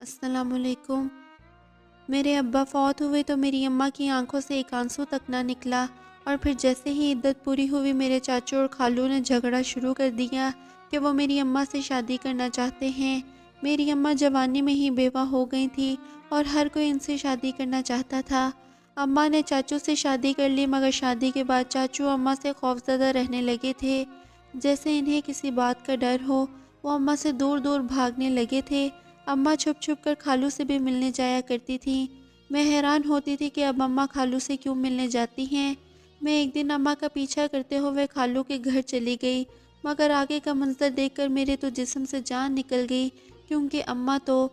السلام علیکم۔ میرے ابا فوت ہوئے تو میری اماں کی آنکھوں سے ایک آنسو تک نہ نکلا، اور پھر جیسے ہی عدت پوری ہوئی میرے چاچو اور خالو نے جھگڑا شروع کر دیا کہ وہ میری اماں سے شادی کرنا چاہتے ہیں۔ میری اماں جوانی میں ہی بیوہ ہو گئی تھی اور ہر کوئی ان سے شادی کرنا چاہتا تھا۔ اماں نے چاچو سے شادی کر لی، مگر شادی کے بعد چاچو اماں سے خوفزدہ رہنے لگے تھے، جیسے انہیں کسی بات کا ڈر ہو۔ وہ اماں سے دور دور بھاگنے لگے تھے۔ اماں چھپ چھپ کر خالو سے بھی ملنے جایا کرتی تھیں۔ میں حیران ہوتی تھی کہ اب اماں خالو سے کیوں ملنے جاتی ہیں۔ میں ایک دن اماں کا پیچھا کرتے ہوئے خالو کے گھر چلی گئی، مگر آگے کا منظر دیکھ کر میرے تو جسم سے جان نکل گئی، کیونکہ اماں تو…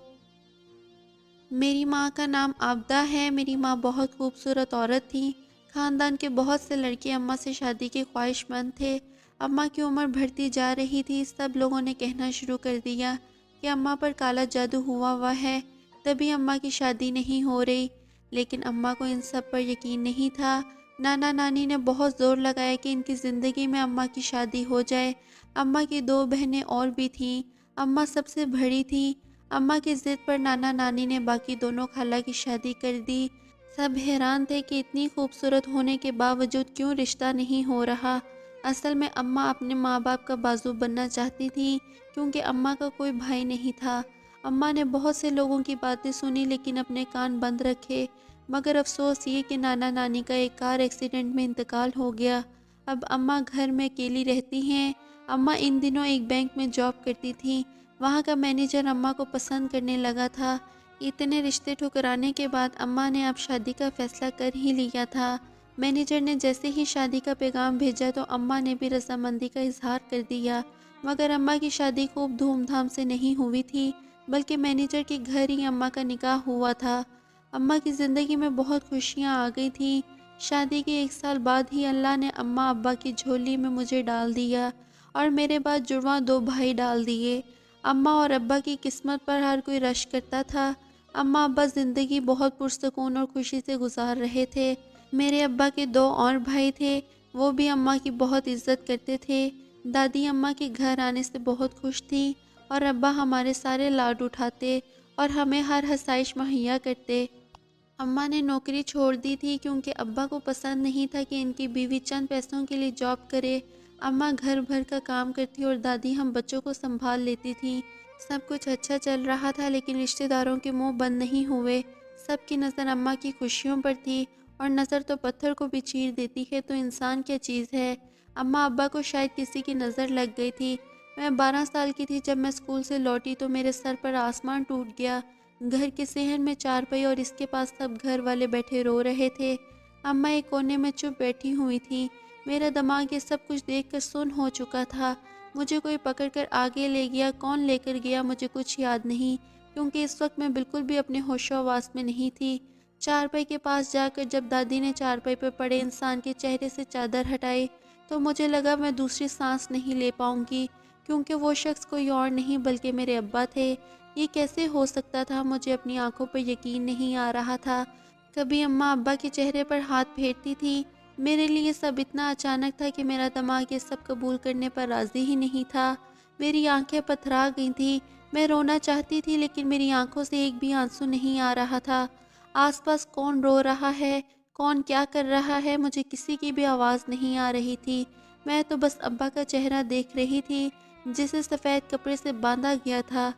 میری ماں کا نام عابدہ ہے۔ میری ماں بہت خوبصورت عورت تھی۔ خاندان کے بہت سے لڑکے اماں سے شادی کے خواہش مند تھے۔ اماں کی عمر بڑھتی جا رہی تھی۔ سب لوگوں نے کہنا شروع کر دیا کہ اماں پر کالا جادو ہوا ہے، تبھی اماں کی شادی نہیں ہو رہی۔ لیکن اماں کو ان سب پر یقین نہیں تھا۔ نانا نانی نے بہت زور لگایا کہ ان کی زندگی میں اماں کی شادی ہو جائے۔ اماں کی 2 بہنیں اور بھی تھیں۔ اماں سب سے بڑی تھی۔ اماں کی ضد پر نانا نانی نے باقی دونوں خالہ کی شادی کر دی۔ سب حیران تھے کہ اتنی خوبصورت ہونے کے باوجود کیوں رشتہ نہیں ہو رہا۔ اصل میں اماں اپنے ماں باپ کا بازو بننا چاہتی تھیں، کیونکہ اماں کا کوئی بھائی نہیں تھا۔ اماں نے بہت سے لوگوں کی باتیں سنی لیکن اپنے کان بند رکھے، مگر افسوس یہ کہ نانا نانی کا ایک کار ایکسیڈنٹ میں انتقال ہو گیا۔ اب اماں گھر میں اکیلی رہتی ہیں۔ اماں ان دنوں ایک بینک میں جاب کرتی تھیں۔ وہاں کا مینیجر اماں کو پسند کرنے لگا تھا۔ اتنے رشتے ٹھکرانے کے بعد اماں نے اب شادی کا فیصلہ کر ہی لیا تھا۔ مینیجر نے جیسے ہی شادی کا پیغام بھیجا تو اماں نے بھی رضامندی کا اظہار کر دیا، مگر اماں کی شادی خوب دھوم دھام سے نہیں ہوئی تھی، بلکہ مینیجر کے گھر ہی اماں کا نکاح ہوا تھا۔ اماں کی زندگی میں بہت خوشیاں آ گئی تھیں۔ شادی کے 1 سال بعد ہی اللہ نے اماں ابا کی جھولی میں مجھے ڈال دیا، اور میرے بعد جڑواں 2 بھائی ڈال دیے۔ اماں اور ابا کی قسمت پر ہر کوئی رشک کرتا تھا۔ اماں ابا زندگی بہت پرسکون اور خوشی سے گزار رہے تھے۔ میرے ابا کے 2 اور بھائی تھے، وہ بھی اماں کی بہت عزت کرتے تھے۔ دادی اماں کے گھر آنے سے بہت خوش تھی، اور ابا ہمارے سارے لاڈ اٹھاتے اور ہمیں ہر آسائش مہیا کرتے۔ اماں نے نوکری چھوڑ دی تھی کیونکہ ابا کو پسند نہیں تھا کہ ان کی بیوی چند پیسوں کے لیے جاب کرے۔ اماں گھر بھر کا کام کرتی اور دادی ہم بچوں کو سنبھال لیتی تھیں۔ سب کچھ اچھا چل رہا تھا، لیکن رشتہ داروں کے منہ بند نہیں ہوئے۔ سب کی نظر اماں کی خوشیوں پر تھی، اور نظر تو پتھر کو بھی چیر دیتی ہے، تو انسان کیا چیز ہے۔ اماں ابا کو شاید کسی کی نظر لگ گئی تھی۔ میں 12 سال کی تھی جب میں اسکول سے لوٹی تو میرے سر پر آسمان ٹوٹ گیا۔ گھر کے صحن میں چارپائی اور اس کے پاس سب گھر والے بیٹھے رو رہے تھے۔ اماں ایک کونے میں چپ بیٹھی ہوئی تھی۔ میرا دماغ یہ سب کچھ دیکھ کر سن ہو چکا تھا۔ مجھے کوئی پکڑ کر آگے لے گیا، کون لے کر گیا مجھے کچھ یاد نہیں، کیونکہ اس وقت میں بالکل بھی اپنے ہوش و حواس میں نہیں تھی۔ چارپائی کے پاس جا کر جب دادی نے چارپائی پر پڑے انسان کے چہرے سے چادر ہٹائی تو مجھے لگا میں دوسری سانس نہیں لے پاؤں گی، کیونکہ وہ شخص کوئی اور نہیں بلکہ میرے ابا تھے۔ یہ کیسے ہو سکتا تھا؟ مجھے اپنی آنکھوں پر یقین نہیں آ رہا تھا۔ کبھی اماں ابا کے چہرے پر ہاتھ پھیرتی تھی۔ میرے لیے سب اتنا اچانک تھا کہ میرا دماغ یہ سب قبول کرنے پر راضی ہی نہیں تھا۔ میری آنکھیں پتھرا گئی تھیں۔ میں رونا چاہتی تھی لیکن میری آنکھوں سے ایک بھی آنسو نہیں آ رہا تھا۔ آس پاس کون رو رہا ہے، کون کیا کر رہا ہے، مجھے کسی کی بھی آواز نہیں آ رہی تھی۔ میں تو بس ابا کا چہرہ دیکھ رہی تھی، جسے سفید کپڑے سے باندھا گیا تھا۔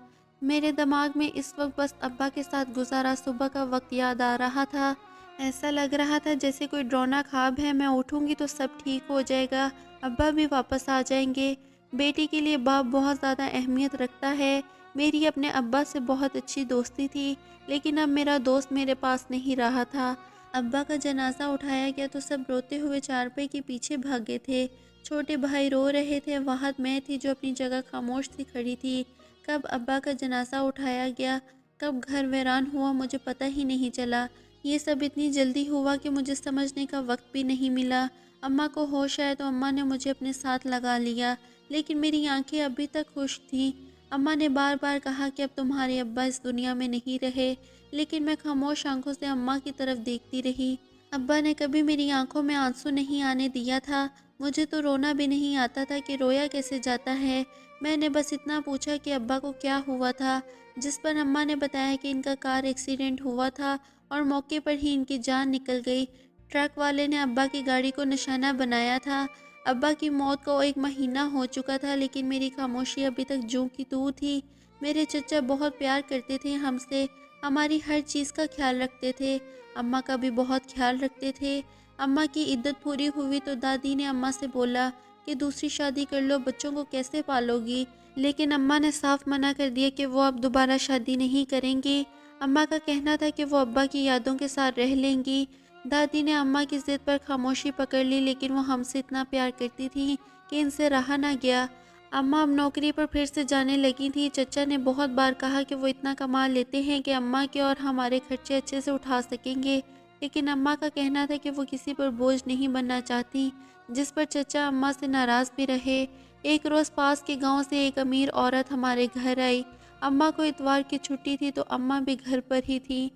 میرے دماغ میں اس وقت بس ابا کے ساتھ گزارا صبح کا وقت یاد آ رہا تھا۔ ایسا لگ رہا تھا جیسے کوئی ڈراؤنا خواب ہے، میں اٹھوں گی تو سب ٹھیک ہو جائے گا، ابا بھی واپس آ جائیں گے۔ بیٹی کے لیے باپ بہت زیادہ اہمیت رکھتا ہے۔ میری اپنے ابا سے بہت اچھی دوستی تھی، لیکن اب میرا دوست میرے پاس نہیں رہا تھا۔ ابا کا جنازہ اٹھایا گیا تو سب روتے ہوئے چارپائی کے پیچھے بھاگے تھے۔ چھوٹے بھائی رو رہے تھے، وہاں میں تھی جو اپنی جگہ خاموش سی کھڑی تھی۔ کب ابا کا جنازہ اٹھایا گیا، کب گھر ویران ہوا، مجھے پتہ ہی نہیں چلا۔ یہ سب اتنی جلدی ہوا کہ مجھے سمجھنے کا وقت بھی نہیں ملا۔ اماں کو ہوش آیا تو اماں نے مجھے اپنے ساتھ لگا لیا، لیکن میری آنکھیں ابھی تک خشک تھیں۔ اماں نے بار بار کہا کہ اب تمہارے ابا اس دنیا میں نہیں رہے، لیکن میں خاموش آنکھوں سے اماں کی طرف دیکھتی رہی۔ ابا نے کبھی میری آنکھوں میں آنسو نہیں آنے دیا تھا۔ مجھے تو رونا بھی نہیں آتا تھا کہ رویا کیسے جاتا ہے۔ میں نے بس اتنا پوچھا کہ ابا کو کیا ہوا تھا۔ جس پر اماں نے بتایا کہ ان کا کار ایکسیڈنٹ ہوا تھا اور موقع پر ہی ان کی جان نکل گئی۔ ٹرک والے نے ابا کی گاڑی کو نشانہ بنایا تھا۔ ابا کی موت کو 1 مہینہ ہو چکا تھا، لیکن میری خاموشی ابھی تک جوں کی توں تھی۔ میرے چچا بہت پیار کرتے تھے ہم سے، ہماری ہر چیز کا خیال رکھتے تھے، اماں کا بھی بہت خیال رکھتے تھے۔ اماں کی عدت پوری ہوئی تو دادی نے اماں سے بولا کہ دوسری شادی کر لو، بچوں کو کیسے پالو گی؟ لیکن اماں نے صاف منع کر دیا کہ وہ اب دوبارہ شادی نہیں کریں گی۔ اماں کا کہنا تھا کہ وہ ابا کی یادوں کے ساتھ رہ لیں گی۔ دادی نے اماں کی ضد پر خاموشی پکڑ لی، لیکن وہ ہم سے اتنا پیار کرتی تھی کہ ان سے رہا نہ گیا۔ اماں اب نوکری پر پھر سے جانے لگی تھی۔ چچا نے بہت بار کہا کہ وہ اتنا کما لیتے ہیں کہ اماں کے اور ہمارے خرچے اچھے سے اٹھا سکیں گے، لیکن اماں کا کہنا تھا کہ وہ کسی پر بوجھ نہیں بننا چاہتی، جس پر چچا اماں سے ناراض بھی رہے۔ ایک روز پاس کے گاؤں سے ایک امیر عورت ہمارے گھر آئی۔ اماں کو اتوار کی چھٹی تھی تو اماں بھی گھر پر ہی تھی۔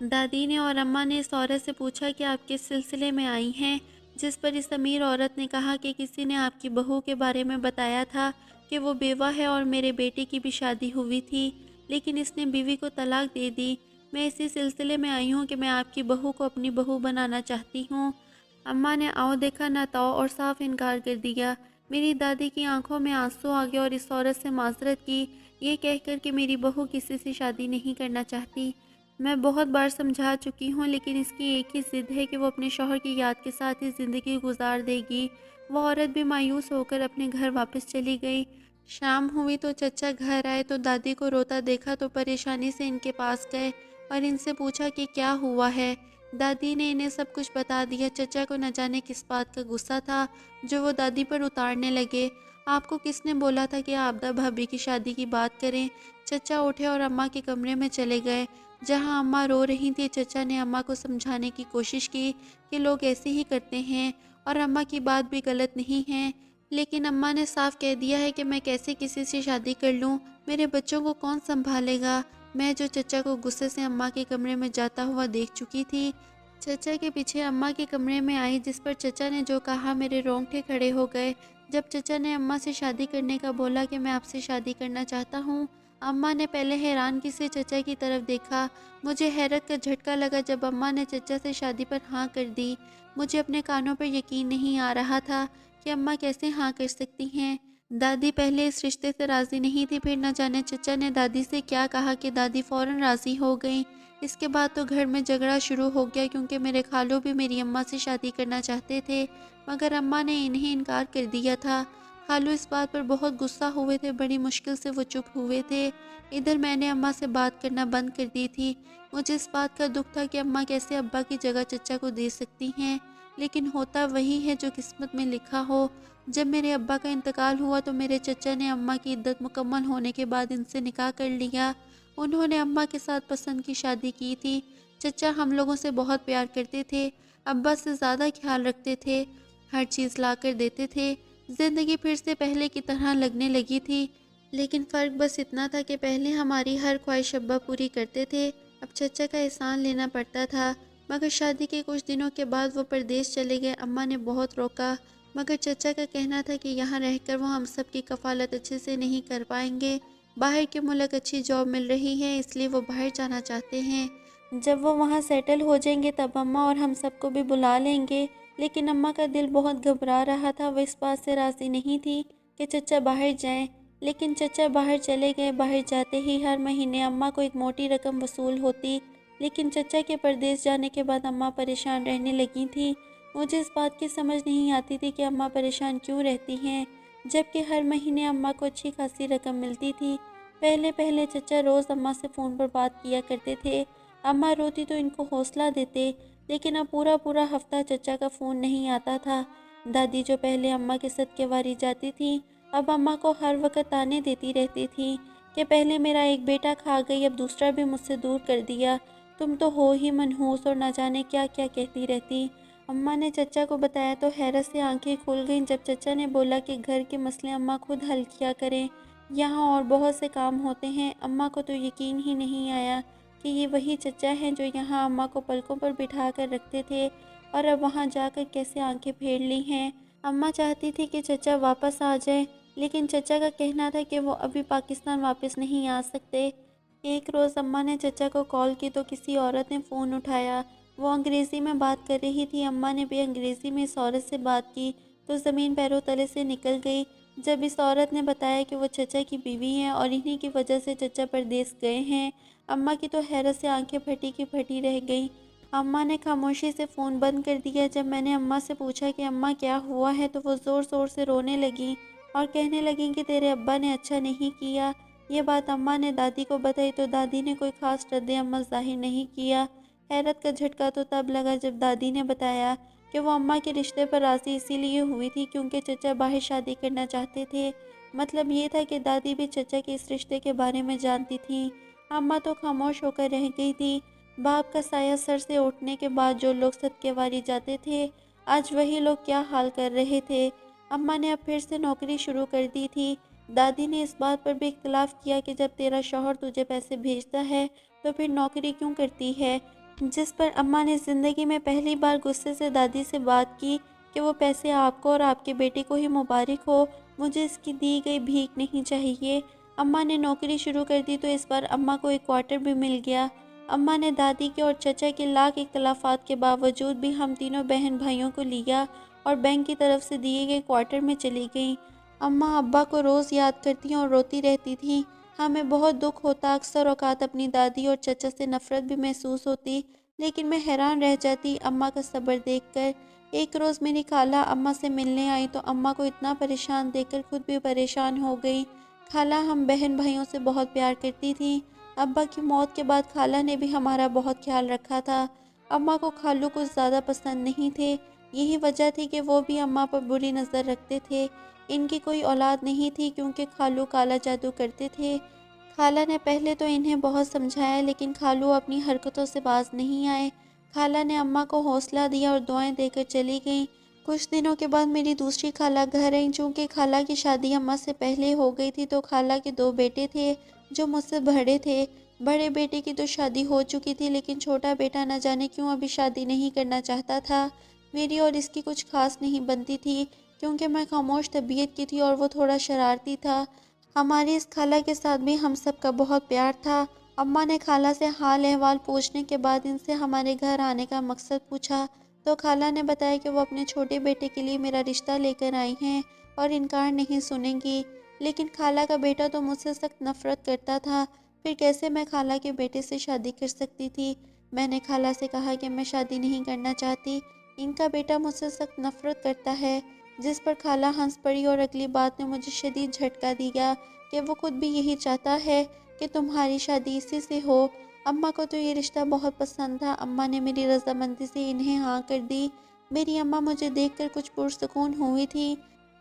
دادی نے اور اماں نے اس عورت سے پوچھا کہ آپ کس سلسلے میں آئی ہیں، جس پر اس امیر عورت نے کہا کہ کسی نے آپ کی بہو کے بارے میں بتایا تھا کہ وہ بیوہ ہے اور میرے بیٹے کی بھی شادی ہوئی تھی، لیکن اس نے بیوی کو طلاق دے دی۔ میں اسی سلسلے میں آئی ہوں کہ میں آپ کی بہو کو اپنی بہو بنانا چاہتی ہوں۔ اماں نے آؤ دیکھا نہ تاؤ اور صاف انکار کر دیا۔ میری دادی کی آنکھوں میں آنسو آ گئے اور اس عورت سے معذرت کی، یہ کہہ کر کہ میری بہو کسی سے شادی نہیں کرنا چاہتی۔ میں بہت بار سمجھا چکی ہوں، لیکن اس کی ایک ہی ضد ہے کہ وہ اپنے شوہر کی یاد کے ساتھ ہی زندگی گزار دے گی۔ وہ عورت بھی مایوس ہو کر اپنے گھر واپس چلی گئی۔ شام ہوئی تو چچا گھر آئے تو دادی کو روتا دیکھا تو پریشانی سے ان کے پاس گئے اور ان سے پوچھا کہ کیا ہوا ہے۔ دادی نے انہیں سب کچھ بتا دیا۔ چچا کو نہ جانے کس بات کا غصہ تھا جو وہ دادی پر اتارنے لگے۔ آپ کو کس نے بولا تھا کہ آبدہ بھابھی کی شادی کی بات کریں؟ چچا اٹھے اور اماں کے کمرے میں چلے گئے جہاں اماں رو رہی تھی۔ چچا نے اماں کو سمجھانے کی کوشش کی کہ لوگ ایسے ہی کرتے ہیں اور اماں کی بات بھی غلط نہیں ہے، لیکن اماں نے صاف کہہ دیا ہے کہ میں کیسے کسی سے شادی کر لوں، میرے بچوں کو کون سنبھالے گا؟ میں جو چچا کو غصے سے اماں کے کمرے میں جاتا ہوا دیکھ چکی تھی، چچا کے پیچھے اماں کے کمرے میں آئی، جس پر چچا نے جو کہا میرے رونگٹے کھڑے ہو گئے۔ جب چچا نے اماں سے شادی کرنے کا بولا کہ میں آپ سے شادی کرنا چاہتا ہوں، اماں نے پہلے حیرانگی سے چچا کی طرف دیکھا۔ مجھے حیرت کا جھٹکا لگا جب اماں نے چچا سے شادی پر ہاں کر دی۔ مجھے اپنے کانوں پر یقین نہیں آ رہا تھا کہ اماں کیسے ہاں کر سکتی ہیں۔ دادی پہلے اس رشتے سے راضی نہیں تھی، پھر نہ جانے چچا نے دادی سے کیا کہا کہ دادی فوراً راضی ہو گئیں۔ اس کے بعد تو گھر میں جھگڑا شروع ہو گیا، کیونکہ میرے خالو بھی میری اماں سے شادی کرنا چاہتے تھے، مگر اماں نے انہیں انکار کر دیا تھا۔ خالو اس بات پر بہت غصہ ہوئے تھے، بڑی مشکل سے وہ چپ ہوئے تھے۔ ادھر میں نے اماں سے بات کرنا بند کر دی تھی۔ مجھے اس بات کا دکھ تھا کہ اماں کیسے ابا کی جگہ چچا کو دے سکتی ہیں، لیکن ہوتا وہی ہے جو قسمت میں لکھا ہو۔ جب میرے ابا کا انتقال ہوا تو میرے چچا نے اماں کی عدت مکمل ہونے کے بعد ان سے نکاح کر لیا۔ انہوں نے اماں کے ساتھ پسند کی شادی کی تھی۔ چچا ہم لوگوں سے بہت پیار کرتے تھے، ابا سے زیادہ خیال رکھتے تھے، ہر چیز لا کر دیتے تھے۔ زندگی پھر سے پہلے کی طرح لگنے لگی تھی، لیکن فرق بس اتنا تھا کہ پہلے ہماری ہر خواہش ابا پوری کرتے تھے، اب چچا کا احسان لینا پڑتا تھا۔ مگر شادی کے کچھ دنوں کے بعد وہ پردیس چلے گئے۔ اماں نے بہت روکا، مگر چچا کا کہنا تھا کہ یہاں رہ کر وہ ہم سب کی کفالت اچھے سے نہیں کر پائیں گے۔ باہر کے ملک اچھی جاب مل رہی ہے، اس لیے وہ باہر جانا چاہتے ہیں۔ جب وہ وہاں سیٹل ہو جائیں گے تب اماں اور ہم سب کو بھی بلا لیں گے۔ لیکن اماں کا دل بہت گھبرا رہا تھا، وہ اس بات سے راضی نہیں تھی کہ چچا باہر جائیں، لیکن چچا باہر چلے گئے۔ باہر جاتے ہی ہر مہینے اماں کو ایک موٹی رقم وصول ہوتی، لیکن چچا کے پردیس جانے کے بعد اماں پریشان رہنے لگی تھی۔ مجھے اس بات کی سمجھ نہیں آتی تھی کہ اماں پریشان کیوں رہتی ہیں، جبکہ ہر مہینے اماں کو اچھی خاصی رقم ملتی تھی۔ پہلے پہلے چچا روز اماں سے فون پر بات کیا کرتے تھے، اماں روتی تو ان کو حوصلہ دیتے، لیکن اب پورا پورا ہفتہ چچا کا فون نہیں آتا تھا۔ دادی جو پہلے اماں کے صدقے واری جاتی تھی، اب اماں کو ہر وقت تانے دیتی رہتی تھی کہ پہلے میرا ایک بیٹا کھا گئی، اب دوسرا بھی مجھ سے دور کر دیا، تم تو ہو ہی منحوس، اور نہ جانے کیا کیا کہتی رہتی۔ اماں نے چچا کو بتایا تو حیرت سے آنکھیں کھل گئیں جب چچا نے بولا کہ گھر کے مسئلے اماں خود حل کیا کریں، یہاں اور بہت سے کام ہوتے ہیں۔ اماں کو تو یقین ہی نہیں آیا کہ یہ وہی چچا ہیں جو یہاں اماں کو پلکوں پر بٹھا کر رکھتے تھے، اور اب وہاں جا کر کیسے آنکھیں پھیر لی ہیں۔ اماں چاہتی تھی کہ چچا واپس آ جائے، لیکن چچا کا کہنا تھا کہ وہ ابھی پاکستان واپس نہیں آ سکتے۔ ایک روز اماں نے چچا کو کال کی تو کسی عورت نے فون اٹھایا۔ وہ انگریزی میں بات کر رہی تھی۔ اماں نے بھی انگریزی میں اس عورت سے بات کی تو زمین پیروں تلے سے نکل گئی جب اس عورت نے بتایا کہ وہ چچا کی بیوی ہیں اور انہی کی وجہ سے چچا پردیس گئے ہیں۔ اماں کی تو حیرت سے آنکھیں پھٹی کی پھٹی رہ گئیں۔ اماں نے خاموشی سے فون بند کر دیا۔ جب میں نے اماں سے پوچھا کہ اماں کیا ہوا ہے تو وہ زور زور سے رونے لگیں اور کہنے لگیں کہ تیرے ابا نے اچھا نہیں کیا۔ یہ بات اماں نے دادی کو بتائی تو دادی نے کوئی خاص رد عمل ظاہر نہیں کیا۔ حیرت کا جھٹکا تو تب لگا جب دادی نے بتایا کہ وہ اماں کے رشتے پر راضی اسی لیے ہوئی تھی کیونکہ چچا باہر شادی کرنا چاہتے تھے۔ مطلب یہ تھا کہ دادی بھی چچا کے اس رشتے کے بارے میں جانتی تھیں۔ اماں تو خاموش ہو کر رہ گئی تھی۔ باپ کا سایہ سر سے اٹھنے کے بعد جو لوگ صدقے واری جاتے تھے آج وہی لوگ کیا حال کر رہے تھے۔ اماں نے اب پھر سے نوکری شروع کر دی تھی۔ دادی نے اس بات پر بھی اختلاف کیا کہ جب تیرا شوہر تجھے پیسے بھیجتا ہے تو پھر نوکری کیوں کرتی ہے، جس پر اماں نے زندگی میں پہلی بار غصے سے دادی سے بات کی کہ وہ پیسے آپ کو اور آپ کے بیٹے کو ہی مبارک ہو، مجھے اس کی دی گئی بھیک نہیں چاہیے۔ اماں نے نوکری شروع کر دی تو اس بار اماں کو ایک کوارٹر بھی مل گیا۔ اماں نے دادی کے اور چچا کے لاکھ اختلافات کے باوجود بھی ہم تینوں بہن بھائیوں کو لیا اور بینک کی طرف سے دیے گئے کوارٹر میں چلی گئیں۔ اماں ابا کو روز یاد کرتی اور روتی رہتی تھیں۔ ہمیں بہت دکھ ہوتا، اکثر اوقات اپنی دادی اور چچا سے نفرت بھی محسوس ہوتی، لیکن میں حیران رہ جاتی اماں کا صبر دیکھ کر۔ ایک روز میری خالہ اماں سے ملنے آئی تو اماں کو اتنا پریشان دیکھ کر خود بھی پریشان ہو گئی۔ خالہ ہم بہن بھائیوں سے بہت پیار کرتی تھیں۔ ابا کی موت کے بعد خالہ نے بھی ہمارا بہت خیال رکھا تھا۔ اماں کو خالو کچھ زیادہ پسند نہیں تھے، یہی وجہ تھی کہ وہ بھی اماں پر بری نظر رکھتے تھے۔ ان کی کوئی اولاد نہیں تھی کیونکہ خالو کالا جادو کرتے تھے۔ خالہ نے پہلے تو انہیں بہت سمجھایا لیکن خالو اپنی حرکتوں سے باز نہیں آئے۔ خالہ نے اماں کو حوصلہ دیا اور دعائیں دے کر چلی گئیں۔ کچھ دنوں کے بعد میری دوسری خالہ گھر آئیں۔ چونکہ خالہ کی شادی اماں سے پہلے ہو گئی تھی تو خالہ کے دو بیٹے تھے جو مجھ سے بڑے تھے۔ بڑے بیٹے کی تو شادی ہو چکی تھی لیکن چھوٹا بیٹا نہ جانے کیوں ابھی شادی نہیں کرنا چاہتا تھا۔ میری اور اس کی کچھ خاص نہیں بنتی تھی کیونکہ میں خاموش طبیعت کی تھی اور وہ تھوڑا شرارتی تھا۔ ہماری اس خالہ کے ساتھ بھی ہم سب کا بہت پیار تھا۔ اماں نے خالہ سے حال احوال پوچھنے کے بعد ان سے ہمارے گھر آنے کا مقصد پوچھا تو خالہ نے بتایا کہ وہ اپنے چھوٹے بیٹے کے لیے میرا رشتہ لے کر آئی ہیں اور انکار نہیں سنیں گی۔ لیکن خالہ کا بیٹا تو مجھ سے سخت نفرت کرتا تھا، پھر کیسے میں خالہ کے بیٹے سے شادی کر سکتی تھی؟ میں نے خالہ سے کہا کہ میں شادی نہیں کرنا چاہتی، ان کا بیٹا مجھ سے سخت نفرت کرتا ہے، جس پر خالہ ہنس پڑی اور اگلی بات نے مجھے شدید جھٹکا دیا کہ وہ خود بھی یہی چاہتا ہے کہ تمہاری شادی اسی سے ہو۔ اماں کو تو یہ رشتہ بہت پسند تھا۔ اماں نے میری رضامندی سے انہیں ہاں کر دی۔ میری اماں مجھے دیکھ کر کچھ پرسکون ہوئی تھی۔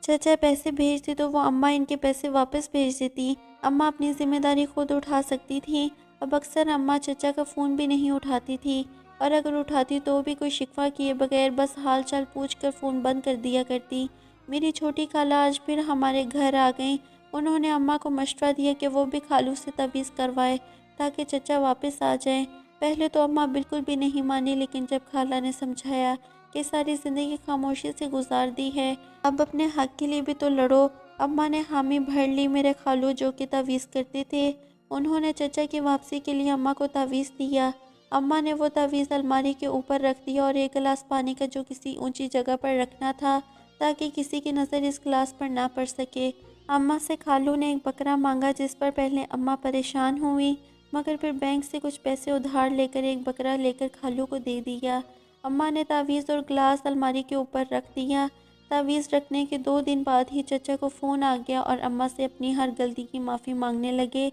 چچا پیسے بھیجتی تو وہ اماں ان کے پیسے واپس بھیج دیتی۔ اماں اپنی ذمہ داری خود اٹھا سکتی تھی۔ اب اکثر اماں چچا کا فون بھی نہیں اٹھاتی تھی اور اگر اٹھاتی تو بھی کوئی شکوہ کیے بغیر بس حال چال پوچھ کر فون بند کر دیا کرتی۔ میری چھوٹی خالہ آج پھر ہمارے گھر آ گئیں۔ انہوں نے اماں کو مشورہ دیا کہ وہ بھی خالو سے تعویذ کروائے تاکہ چچا واپس آ جائیں۔ پہلے تو اماں بالکل بھی نہیں مانی لیکن جب خالہ نے سمجھایا کہ ساری زندگی خاموشی سے گزار دی ہے، اب اپنے حق کے لیے بھی تو لڑو، اماں نے حامی بھر لی۔ میرے خالو جو کہ تعویذ کرتے تھے انہوں نے چچا کی واپسی کے لیے اماں کو تعویذ دیا۔ اماں نے وہ تعویذ الماری کے اوپر رکھ دیا اور ایک گلاس پانی کا جو کسی اونچی جگہ پر رکھنا تھا تاکہ کسی کی نظر اس گلاس پر نہ پڑ سکے۔ اماں سے خالو نے ایک بکرا مانگا جس پر پہلے اماں پریشان ہوئی مگر پھر بینک سے کچھ پیسے ادھار لے کر ایک بکرا لے کر خالو کو دے دیا۔ اماں نے تعویذ اور گلاس الماری کے اوپر رکھ دیا۔ تعویذ رکھنے کے 2 دن بعد ہی چچا کو فون آ گیا اور اماں سے اپنی ہر غلطی کی معافی مانگنے لگے۔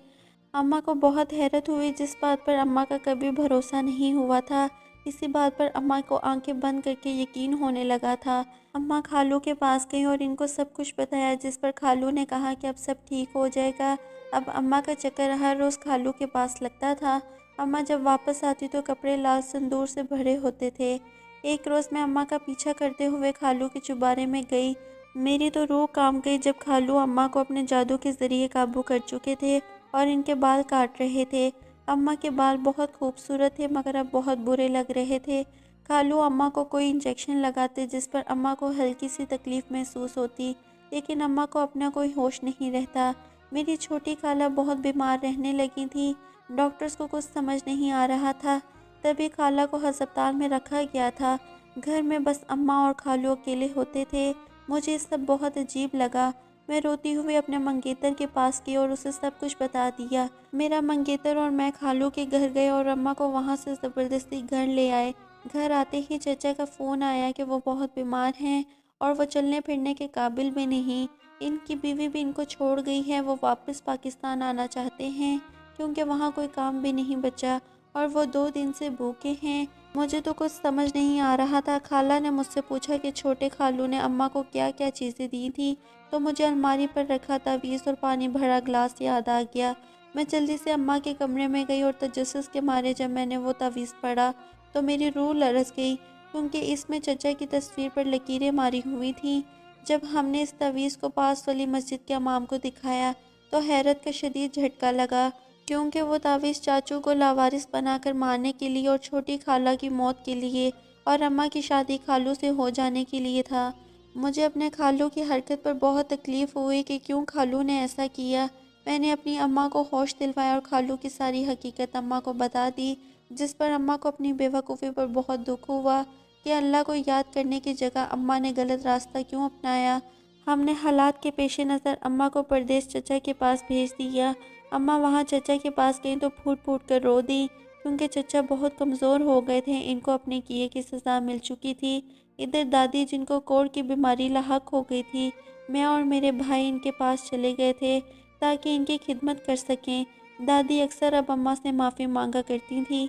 اماں کو بہت حیرت ہوئی، جس بات پر اماں کا کبھی بھروسہ نہیں ہوا تھا، اسی بات پر اماں کو آنکھیں بند کر کے یقین ہونے لگا تھا۔ اماں خالو کے پاس گئی اور ان کو سب کچھ بتایا جس پر خالو نے کہا کہ اب سب ٹھیک ہو جائے گا۔ اب اماں کا چکر ہر روز خالو کے پاس لگتا تھا۔ اماں جب واپس آتی تو کپڑے لال سندور سے بھرے ہوتے تھے۔ ایک روز میں اماں کا پیچھا کرتے ہوئے خالو کے چوبارے میں گئی۔ میری تو روح کانپ گئی جب خالو اماں کو اپنے جادو کے ذریعے قابو کر چکے تھے اور ان کے بال کاٹ رہے تھے۔ اماں کے بال بہت خوبصورت تھے مگر اب بہت برے لگ رہے تھے۔ خالو اماں کو کوئی انجیکشن لگاتے جس پر اماں کو ہلکی سی تکلیف محسوس ہوتی لیکن اماں کو اپنا کوئی ہوش نہیں رہتا۔ میری چھوٹی خالہ بہت بیمار رہنے لگی تھی۔ ڈاکٹرز کو کچھ سمجھ نہیں آ رہا تھا، تبھی خالہ کو ہسپتال میں رکھا گیا تھا۔ گھر میں بس اماں اور خالو اکیلے ہوتے تھے۔ مجھے یہ سب بہت عجیب لگا۔ میں روتی ہوئی اپنے منگیتر کے پاس گئی اور اسے سب کچھ بتا دیا۔ میرا منگیتر اور میں خالو کے گھر گئے اور اماں کو وہاں سے زبردستی گھر لے آئے۔ گھر آتے ہی چچا کا فون آیا کہ وہ بہت بیمار ہیں اور وہ چلنے پھرنے کے قابل بھی نہیں۔ ان کی بیوی بھی ان کو چھوڑ گئی ہے۔ وہ واپس پاکستان آنا چاہتے ہیں کیونکہ وہاں کوئی کام بھی نہیں بچا اور وہ 2 دن سے بھوکے ہیں۔ مجھے تو کچھ سمجھ نہیں آ رہا تھا۔ خالہ نے مجھ سے پوچھا کہ چھوٹے خالو نے اماں کو کیا کیا چیزیں دی تھی، تو مجھے الماری پر رکھا تعویذ اور پانی بھرا گلاس یاد آ گیا۔ میں جلدی سے اماں کے کمرے میں گئی اور تجسس کے مارے جب میں نے وہ تعویذ پڑھا تو میری روح لرز گئی، کیونکہ اس میں چچا کی تصویر پر لکیریں ماری ہوئی تھیں۔ جب ہم نے اس تعویذ کو پاس والی مسجد کے امام کو دکھایا تو حیرت کا شدید جھٹکا لگا، کیونکہ وہ تعویذ چاچو کو لاوارث بنا کر مارنے کے لیے اور چھوٹی خالہ کی موت کے لیے اور اماں کی شادی خالو سے ہو جانے کے لیے تھا۔ مجھے اپنے خالو کی حرکت پر بہت تکلیف ہوئی کہ کیوں خالو نے ایسا کیا۔ میں نے اپنی اماں کو ہوش دلوایا اور خالو کی ساری حقیقت اماں کو بتا دی، جس پر اماں کو اپنی بے وقوفی پر بہت دکھ ہوا کہ اللہ کو یاد کرنے کی جگہ اماں نے غلط راستہ کیوں اپنایا۔ ہم نے حالات کے پیش نظر اماں کو پردیس چچا کے پاس بھیج دیا۔ اماں وہاں چچا کے پاس گئیں تو پھوٹ پھوٹ کر رو دیں، کیونکہ چچا بہت کمزور ہو گئے تھے، ان کو اپنے کیے کی سزا مل چکی تھی۔ ادھر دادی جن کو کوڑ کی بیماری لاحق ہو گئی تھی، میں اور میرے بھائی ان کے پاس چلے گئے تھے تاکہ ان کی خدمت کر سکیں۔ دادی اکثر اب اماں سے معافی مانگا کرتی تھی۔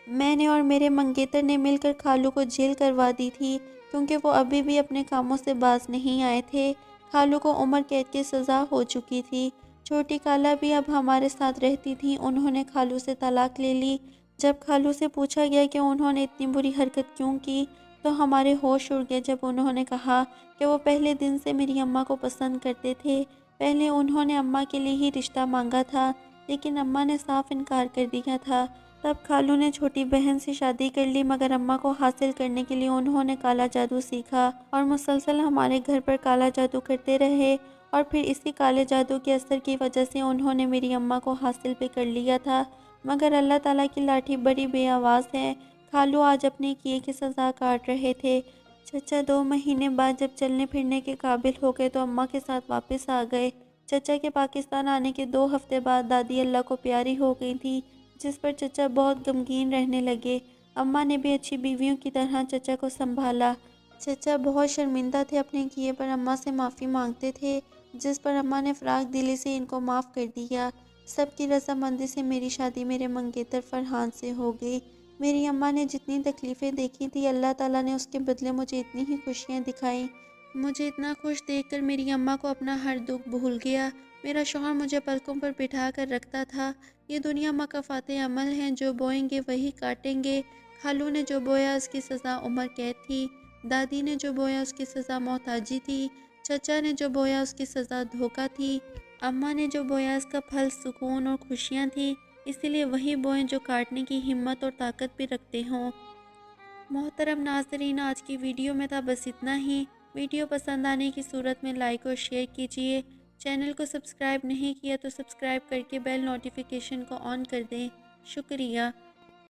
میں نے اور میرے منگیتر نے مل کر خالو کو جیل کروا دی تھی، کیونکہ وہ ابھی بھی اپنے کاموں سے باز نہیں آئے تھے۔ خالو کو عمر قید کی سزا ہو چکی تھی۔ چھوٹی خالہ بھی اب ہمارے ساتھ رہتی تھی۔ انہوں نے خالو سے طلاق لے لی۔ جب خالو سے پوچھا گیا کہ انہوں نے اتنی بری حرکت کیوں کی تو ہمارے ہوش اڑ گئے جب انہوں نے کہا کہ وہ پہلے دن سے میری اماں کو پسند کرتے تھے۔ پہلے انہوں نے اماں کے لیے ہی رشتہ مانگا تھا، لیکن اماں نے صاف انکار کر دیا تھا۔ تب خالو نے چھوٹی بہن سے شادی کر لی، مگر اماں کو حاصل کرنے کے لیے انہوں نے کالا جادو سیکھا اور مسلسل ہمارے گھر پر کالا جادو کرتے رہے، اور پھر اسی کالے جادو کے اثر کی وجہ سے انہوں نے میری اماں کو حاصل بھی کر لیا تھا۔ مگر اللہ تعالیٰ کی لاٹھی بڑی بے آواز ہے۔ خالو آج اپنے کیے کی سزا کاٹ رہے تھے۔ چچا 2 مہینے بعد جب چلنے پھرنے کے قابل ہو گئے تو اماں کے ساتھ واپس آ گئے۔ چچا کے پاکستان آنے کے 2 ہفتے بعد دادی اللہ کو پیاری ہو گئی تھی، جس پر چچا بہت غمگین رہنے لگے۔ اماں نے بھی اچھی بیویوں کی طرح چچا کو سنبھالا۔ چچا بہت شرمندہ تھے اپنے کیے پر، اماں سے معافی مانگتے تھے، جس پر اماں نے فراق دلی سے ان کو معاف کر دیا۔ سب کی رضامندی سے میری شادی میرے منگیتر فرحان سے ہو گئی۔ میری اماں نے جتنی تکلیفیں دیکھی تھی، اللہ تعالیٰ نے اس کے بدلے مجھے اتنی ہی خوشیاں دکھائیں۔ مجھے اتنا خوش دیکھ کر میری اماں کو اپنا ہر دکھ بھول گیا۔ میرا شوہر مجھے پلکوں پر بٹھا کر رکھتا تھا۔ یہ دنیا مکافات عمل ہیں، جو بوئیں گے وہی کاٹیں گے۔ خالو نے جو بویا اس کی سزا عمر قید تھی، دادی نے جو بویا اس کی سزا محتاجی تھی، چچا نے جو بویا اس کی سزا دھوکہ تھی، اماں نے جو بویا اس کا پھل سکون اور خوشیاں تھی۔ اسی لیے وہی بوئیں جو کاٹنے کی ہمت اور طاقت بھی رکھتے ہوں۔ محترم ناظرین، آج کی ویڈیو میں تھا بس اتنا ہی۔ ویڈیو پسند آنے کی صورت میں لائک اور شیئر کیجیے۔ چینل کو سبسکرائب نہیں کیا تو سبسکرائب کر کے بیل نوٹیفیکیشن کو آن کر دیں۔ شکریہ۔